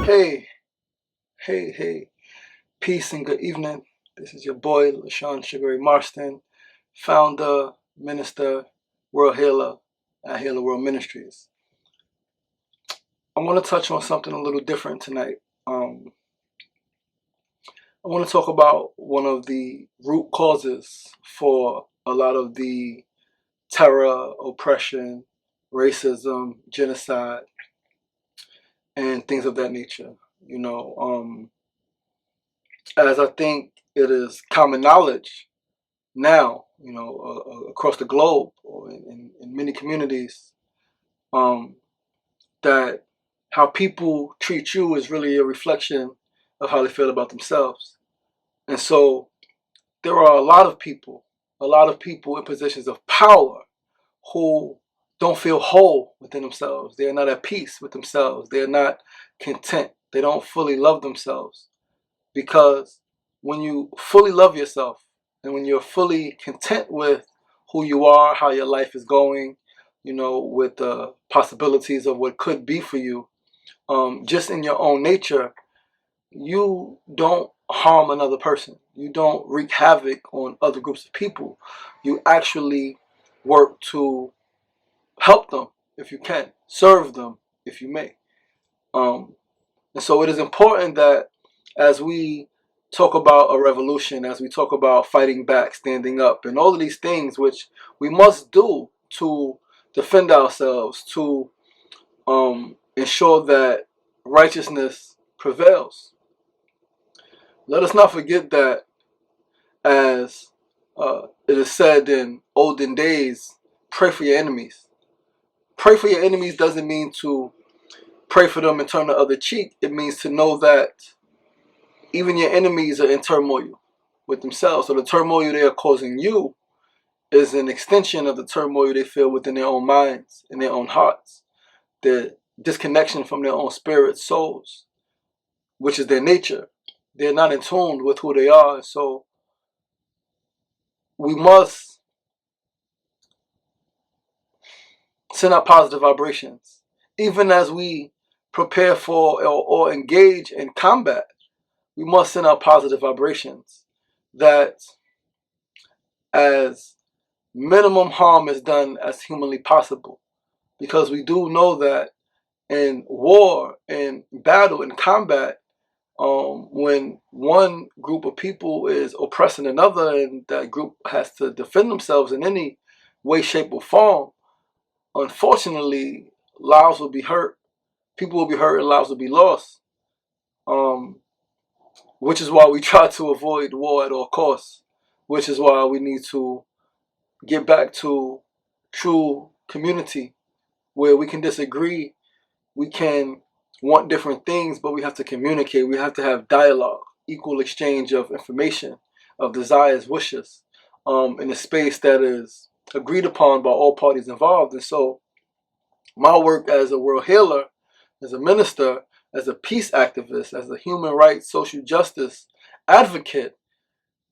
Hey, hey, peace and good evening. This is your boy, LaShawn Sugar Marston, founder, minister, world healer at Healer World Ministries. I want to touch on something a little different tonight. I want to talk about one of the root causes for a lot of the terror, oppression, racism, genocide, and things of that nature. You know, as I think it is common knowledge now, across the globe or in many communities, um, that how people treat you is really a reflection of how they feel about themselves. And so there are a lot of people in positions of power who don't feel whole within themselves. They're not at peace with themselves. They're not content. They don't fully love themselves. Because when you fully love yourself and when you're fully content with who you are, how your life is going, with the possibilities of what could be for you, just in your own nature, you don't harm another person. You don't wreak havoc on other groups of people. You actually work to help them if you can, serve them if you may. And so it is important that as we talk about a revolution, as we talk about fighting back, standing up, and all of these things which we must do to defend ourselves, to ensure that righteousness prevails. Let us not forget that, as it is said in olden days, pray for your enemies. Pray for your enemies doesn't mean to pray for them and turn the other cheek. It means to know that even your enemies are in turmoil with themselves. So the turmoil they are causing you is an extension of the turmoil they feel within their own minds and their own hearts. The disconnection from their own spirit, souls, which is their nature. They're not in tune with who they are. So we must send out positive vibrations. Even as we prepare for or engage in combat, we must send out positive vibrations that as minimum harm is done as humanly possible, because we do know that in war, in battle, in combat, when one group of people is oppressing another and that group has to defend themselves in any way, shape, or form, unfortunately, lives will be hurt, people will be hurt, and lives will be lost. Which is why we try to avoid war at all costs. Which is why we need to get back to true community where we can disagree, we can want different things, but we have to communicate. We have to have dialogue, equal exchange of information, of desires, wishes, in a space that is agreed upon by all parties involved. And so my work as a world healer, as a minister, as a peace activist, as a human rights, social justice advocate,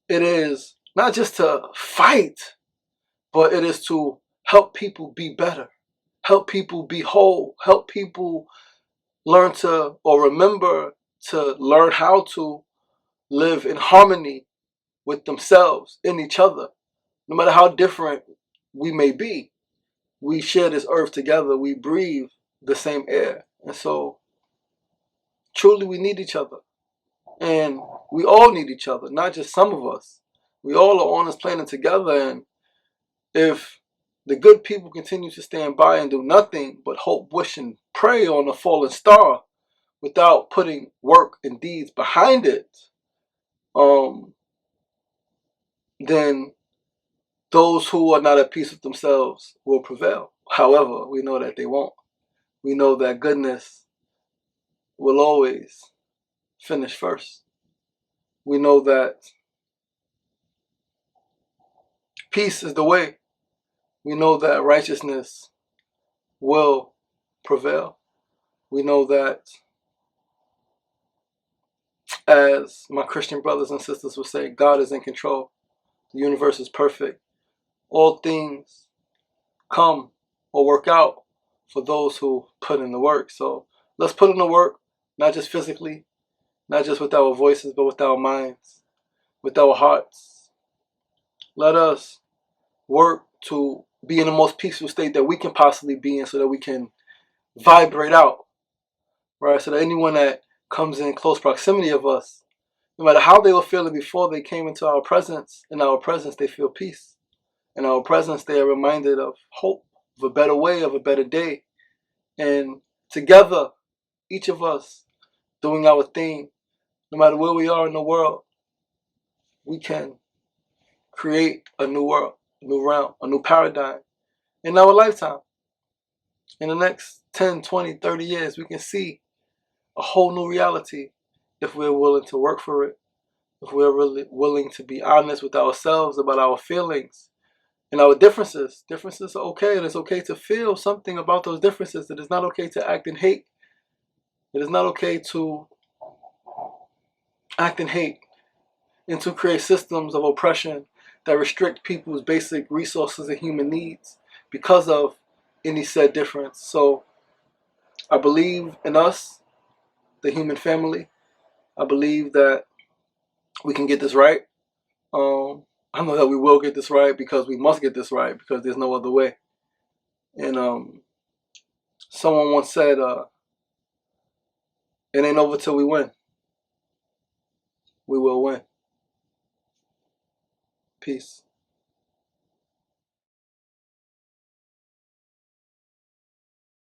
it is not just to fight, but it is to help people be better, help people be whole, help people learn to or remember to learn how to live in harmony with themselves, in each other. No matter how different we may be, we share this earth together, we breathe the same air. And so truly we need each other. And we all need each other, not just some of us. We all are on this planet together, and if the good people continue to stand by and do nothing but hope, wish, and pray on a fallen star without putting work and deeds behind it, then those who are not at peace with themselves will prevail. However, we know that they won't. We know that goodness will always finish first. We know that peace is the way. We know that righteousness will prevail. We know that, as my Christian brothers and sisters would say, God is in control. The universe is perfect. All things come or work out for those who put in the work. So let's put in the work. not just physically, not just with our voices, but with our minds, with our hearts. Let us work to be in the most peaceful state that we can possibly be in so that we can vibrate out, right? So that anyone that comes in close proximity of us, no matter how they were feeling before they came into our presence, in our presence they feel peace. In our presence they are reminded of hope, of a better way, of a better day. And together, each of us doing our thing, no matter where we are in the world, we can create a new world, a new realm, a new paradigm in our lifetime. In the next 10, 20, 30 years, we can see a whole new reality if we're willing to work for it, if we're really willing to be honest with ourselves about our feelings and our differences. Differences are okay, and it's okay to feel something about those differences. It is not okay to act in hate. It is not okay to act in hate and to create systems of oppression that restrict people's basic resources and human needs because of any said difference. So I believe in us, the human family. I believe that we can get this right. I know that we will get this right because we must get this right because there's no other way. And someone once said, it ain't over till we win. We will win. Peace.